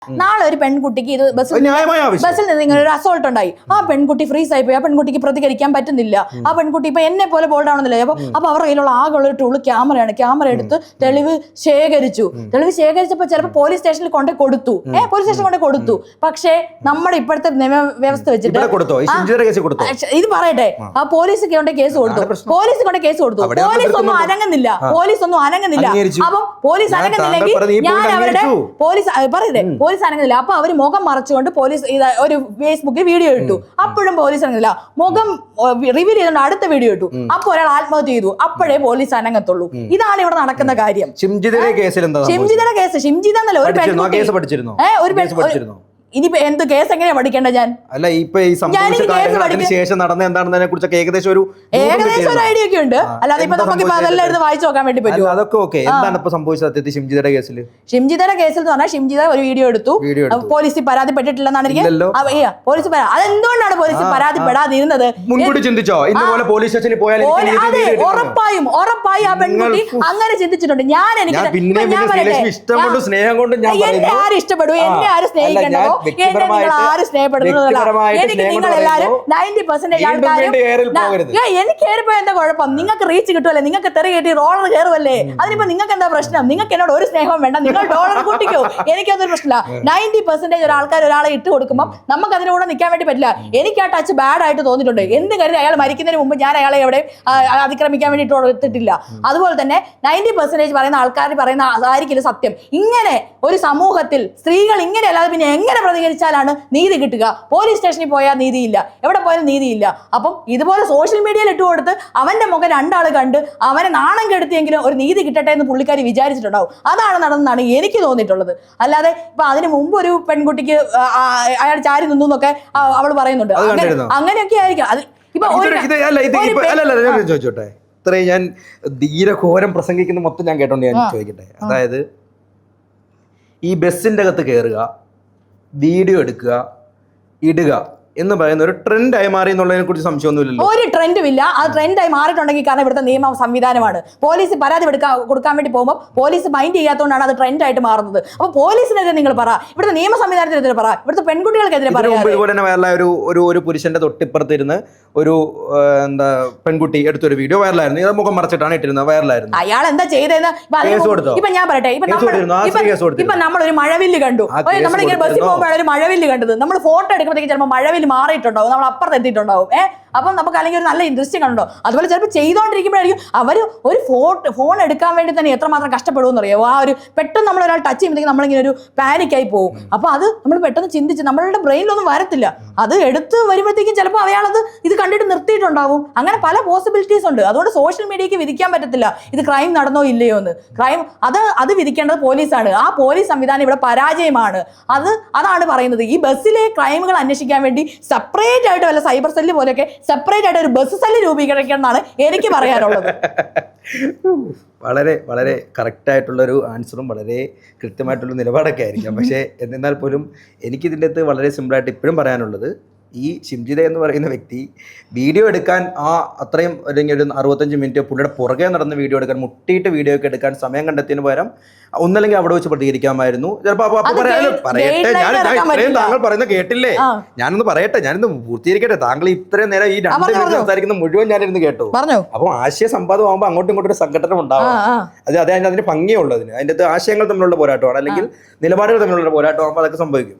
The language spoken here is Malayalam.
നാളെ ഒരു പെൺകുട്ടിക്ക് ഇത് ബസ്സിൽ നിന്ന് ഒരു അസോൾട്ട് ഉണ്ടായി, ആ പെൺകുട്ടി ഫ്രീസ് ആയി പോയി, ആ പെൺകുട്ടിക്ക് പ്രതികരിക്കാൻ പറ്റുന്നില്ല, ആ പെൺകുട്ടി ഇപ്പൊ എന്നെ പോലെ ബോൾഡ് ആണെന്നില്ല. അപ്പൊ അവരുടെ കയ്യിലുള്ള ആകെയുള്ള ഒരു ടൂള് ക്യാമറയാണ്. ക്യാമറ എടുത്ത് തെളിവ് ശേഖരിച്ചപ്പോ ചിലപ്പോൾ പോലീസ് സ്റ്റേഷനിൽ കൊണ്ടേ കൊടുത്തു, പോലീസ് സ്റ്റേഷനിൽ കൊണ്ടേ കൊടുത്തു. പക്ഷേ നമ്മുടെ ഇപ്പോഴത്തെ നിയമവ്യവസ്ഥ വെച്ചിട്ട് ഇത് പറയട്ടെ, ആ പോലീസ് കൊണ്ട് കേസ് കൊടുത്തു, പോലീസ് ഒന്നും അനങ്ങുന്നില്ല. അപ്പം പോലീസ് അനങ്ങുന്നില്ലെങ്കിൽ ഞാൻ അവരുടെ പോലീസ് അനങ്ങുന്നില്ല. അപ്പൊ അവര് മുഖം മറച്ചുകൊണ്ട് പോലീസ് ഒരു ഫേസ്ബുക്കിൽ വീഡിയോ ഇട്ടു, അപ്പോഴും പോലീസ് അനങ്ങുന്നില്ല. മുഖം റിവീൽ ചെയ്തുകൊണ്ട് അടുത്ത വീഡിയോ ഇട്ടു, അപ്പൊ ഒരാൾ ആത്മഹത്യ ചെയ്തു, അപ്പോഴേ പോലീസ് അനങ്ങത്തുള്ളൂ. ഇതാണ് ഇവിടെ നടക്കുന്ന കാര്യം. ഷിംജിതയുടെ കേസ് ഷിംജിതന്നല്ല, ഒരു പെൺകുട്ടി ഇനിയിപ്പോ എന്ത് കേസ് എങ്ങനെയാ പഠിക്കേണ്ട? ഞാൻ അല്ല ഇപ്പൊ ഈ ശേഷം നടന്ന എന്താണെന്നതിനെ കുറിച്ചൊക്കെ ഏകദേശം ഒരു ഐഡിയ ഒക്കെ ഉണ്ട്. അല്ലാതെ ഇപ്പൊ നമുക്ക് അതെല്ലാം എടുത്ത് വായിച്ചു നോക്കാൻ വേണ്ടി പറ്റും. അതൊക്കെ ഓക്കെ. എന്താണ് ഇപ്പൊ സംഭവിച്ചത് സത്യത്തിൽ ഷിംജിതയുടെ കേസിൽ? ഷിംജിതയുടെ കേസിൽ എന്ന് പറഞ്ഞാൽ ഷിംജിത ഒരു വീഡിയോ എടുത്തു, പോലീസിൽ പരാതിപ്പെട്ടിട്ടില്ലെന്നാണ് എനിക്ക് പോലീസ്. അതെന്തുകൊണ്ടാണ് പോലീസിൽ പരാതിപ്പെടാതിരുന്നത്? മുൻകൂട്ടി ചിന്തിച്ചോ ഇതുപോലെ പോലീസ് സ്റ്റേഷനിൽ പോയാൽ? ഉറപ്പായും ആ പെൺകുട്ടി അങ്ങനെ ചിന്തിച്ചിട്ടുണ്ട്. ഞാൻ എനിക്ക് സ്നേഹം കൊണ്ട് എന്നെ ആരും ഇഷ്ടപ്പെടും, എന്നെ ആരും സ്നേഹിക്കണ്ടോ, ആരും സ്നേഹപ്പെടുന്നതല്ല. എനിക്ക് നിങ്ങൾ എല്ലാവരും 90% ആൾക്കാരും എനിക്ക് കയറിപ്പോ എന്താ കുഴപ്പം? നിങ്ങൾക്ക് റീച്ച് കിട്ടുമല്ലേ, നിങ്ങൾക്ക് തെറി കയറ്റി റോളർ കയറുമല്ലേ, അതിനിപ്പോ നിങ്ങൾക്ക് എന്താ പ്രശ്നം? നിങ്ങൾക്ക് എന്നോട് ഒരു സ്നേഹവും വേണ്ട, നിങ്ങൾ ഡോളർ കൂട്ടിക്കോ, എനിക്കതൊരു പ്രശ്നമില്ല. 90% ഒരാൾക്കാർ ഒരാളെ ഇട്ട് കൊടുക്കുമ്പോൾ നമുക്ക് അതിന്റെ കൂടെ നിൽക്കാൻ വേണ്ടി പറ്റില്ല. എനിക്ക് ആ ടച്ച് ബാഡ് ആയിട്ട് തോന്നിയിട്ടുണ്ട്. എന്ത് കരുതി അയാൾ മരിക്കുന്നതിന് മുമ്പ് ഞാൻ അയാളെ എവിടെ അതിക്രമിക്കാൻ വേണ്ടി ഇട്ട് കൊടുത്തിട്ടില്ല. അതുപോലെ തന്നെ 90% പറയുന്ന ആൾക്കാർ പറയുന്ന അതായിരിക്കില്ല സത്യം. ഇങ്ങനെ ഒരു സമൂഹത്തിൽ സ്ത്രീകൾ ഇങ്ങനെ അല്ലാതെ പിന്നെ എങ്ങനെ പ്രതികരിച്ചാലാണ് നീതി കിട്ടുക? പോലീസ് സ്റ്റേഷനിൽ പോയാൽ നീതിയില്ല, എവിടെ പോയാലും നീതിയില്ല. അപ്പം ഇതുപോലെ സോഷ്യൽ മീഡിയയിൽ ഇട്ട് കൊടുത്ത് അവന്റെ മുഖം രണ്ടാൾ കണ്ട് അവനെ നാണം കെടുത്തിയെങ്കിലും ഒരു നീതി കിട്ടട്ടെ എന്ന് പുള്ളിക്കാരി വിചാരിച്ചിട്ടുണ്ടാവും. അതാണ് നടന്നതാണ് എനിക്ക് തോന്നിയിട്ടുള്ളത്. അല്ലാതെ ഇപ്പൊ അതിന് മുമ്പ് ഒരു പെൺകുട്ടിക്ക് അയാൾ ചാരി നിന്നു എന്നൊക്കെ അവൾ പറയുന്നുണ്ട്. അങ്ങനെയൊക്കെ ആയിരിക്കും അത്. ഇപ്പൊ ചോദിച്ചോട്ടെ, ഇത്രയും ഞാൻ ധീരഘോരം പ്രസംഗിക്കുന്ന മൊത്തം ഞാൻ കേട്ടോണ്ട് ഞാൻ ചോദിക്കട്ടെ. അതായത് ഈ ബസ്സിന്റെ അകത്ത് കയറുക, വീഡിയോ എടുക്കുക, ഇടുക എന്ന് പറയുന്ന ഒരു ട്രെൻഡായി മാറി എന്നുള്ളതിനെ കുറിച്ച് സംശയമൊന്നുമില്ലല്ലോ. ഒരു ട്രെൻഡും ഇല്ല. ആ ട്രെൻഡായി മാറിയിട്ടുണ്ടെങ്കിൽ കാരണം ഇവിടുത്തെ നിയമ സംവിധാനമാണ്. പോലീസ് പരാതി കൊടുക്കാൻ വേണ്ടി പോകുമ്പോൾ പോലീസ് മൈൻഡ് ചെയ്യാത്തതുകൊണ്ടാണ് അത് ട്രെൻഡായിട്ട് മാറുന്നത്. അപ്പൊ പോലീസിനെതിരെ നിങ്ങൾ പറ, ഇവിടുത്തെ നിയമ സംവിധാനത്തിനെതിരെ പറ, ഇവിടുത്തെ പെൺകുട്ടികൾക്കെതിരെ പറ. ഇതുപോലെ തന്നെ ഒരു പുരുഷന്റെ തൊട്ടിപ്പുറത്തിരുന്ന് ഒരു എന്താ പെൺകുട്ടി എടുത്തൊരു വീഡിയോ വൈറലായിരുന്നു. ഇത് മുഖം മറച്ചിട്ടാണ് ഇട്ടിരുന്നത്, വൈറലായിരുന്നു. അയാൾ എന്താ ചെയ്തതെന്ന് ഇപ്പൊ ഞാൻ പറയട്ടെ. ഇപ്പൊ നമ്മളൊരു മഴവില്ല് കണ്ടു, നമ്മളിങ്ങനെ ബസ്സിൽ പോകുമ്പോഴാണ് ഒരു മഴവില്ല് കണ്ടത്. നമ്മൾ ഫോട്ടോ എടുക്കുമ്പോഴത്തേക്ക് ചിലപ്പോൾ മഴവില്ല് മാറിയിട്ടുണ്ടാവും, നമ്മൾ അപ്പുറത്ത് എത്തിയിട്ടുണ്ടാവും. അപ്പം നമുക്ക് അല്ലെങ്കിൽ ഒരു നല്ല ദൃശ്യം കണ്ടോ. അതുപോലെ ചിലപ്പോൾ ചെയ്തുകൊണ്ടിരിക്കുമ്പോഴായിരിക്കും അവർ ഒരു ഫോൺ എടുക്കാൻ വേണ്ടി തന്നെ എത്രമാത്രം കഷ്ടപ്പെടുമെന്ന് അറിയാമോ. ആ ഒരു പെട്ടെന്ന് നമ്മൾ ഒരാൾ ടച്ച് ചെയ്യുമ്പോഴത്തേക്കും നമ്മളിങ്ങനെ ഒരു പാനിക്കായി പോകും. അപ്പൊ അത് നമ്മൾ പെട്ടെന്ന് ചിന്തിച്ച് നമ്മളുടെ ബ്രെയിനിലൊന്നും വരത്തില്ല. അത് എടുത്ത് വരുമ്പോഴത്തേക്കും ചിലപ്പോൾ അയാളത് ഇത് കണ്ടിട്ട് നിർത്തിയിട്ടുണ്ടാവും. അങ്ങനെ പല പോസിബിലിറ്റീസ് ഉണ്ട്. അതുകൊണ്ട് സോഷ്യൽ മീഡിയക്ക് വിധിക്കാൻ പറ്റത്തില്ല ഇത് ക്രൈം നടന്നോ ഇല്ലയോ എന്ന്. അത് വിധിക്കേണ്ടത് പോലീസാണ്. ആ പോലീസ് സംവിധാനം ഇവിടെ പരാജയമാണ്. അതാണ് പറയുന്നത്. ഈ ബസ്സിലെ ക്രൈമുകൾ അന്വേഷിക്കാൻ വേണ്ടി സെപ്പറേറ്റ് ആയിട്ട് വല്ല സൈബർ സെല്ല് പോലെയൊക്കെ സെപ്പറേറ്റ് ആയിട്ട് ഒരു ബസ് സെല്ല് രൂപീകരിക്കണം എന്നാണ് എനിക്ക് പറയാനുള്ളത്. വളരെ വളരെ കറക്റ്റായിട്ടുള്ളൊരു ആൻസറും വളരെ കൃത്യമായിട്ടുള്ള നിലപാടൊക്കെ ആയിരിക്കാം. പക്ഷേ എന്നിരുന്നാൽ പോലും എനിക്കിതിൻ്റെ അകത്ത് വളരെ സിമ്പിളായിട്ട് ഇപ്പോഴും പറയാനുള്ളത്, ഈ ഷിംജിത എന്ന് പറയുന്ന വ്യക്തി വീഡിയോ എടുക്കാൻ അത്രയും അല്ലെങ്കിൽ ഒരു 65 മിനിറ്റ് പുള്ളിയുടെ പുറകെ നടന്ന് വീഡിയോ എടുക്കാൻ, മുട്ടിയിട്ട് വീഡിയോ ഒക്കെ എടുക്കാൻ സമയം കണ്ടെത്തിയതിന് പകരം ഒന്നല്ലെങ്കിൽ അവിടെ വെച്ച് പ്രതികരിക്കാമായിരുന്നു. ചിലപ്പോൾ പറയട്ടെ, ഞാൻ ഇത്രയും താങ്കൾ പറയുന്നത് കേട്ടില്ലേ, ഞാനൊന്ന് പറയട്ടെ, ഞാനിന്ന് പൂർത്തീകരിക്കട്ടെ. താങ്കൾ ഇത്രയും നേരം ഈ 2 മിനിറ്റ് സംസാരിക്കുന്ന മുഴുവൻ ഞാനിരുന്ന് കേട്ടു. അപ്പോൾ ആശയ സംവാദം ആകുമ്പോൾ അങ്ങോട്ടും ഇങ്ങോട്ടും ഒരു സംഘടന ഉണ്ടാവും. അതിന് ഭംഗിയുള്ളതിന് അതിൻ്റെ ആശയങ്ങൾ തമ്മിലുള്ള പോരാട്ടമാണ്, അല്ലെങ്കിൽ നിലപാടുകൾ തമ്മിലുള്ള പോരാട്ടമാകുമ്പോൾ അതൊക്കെ സംഭവിക്കും.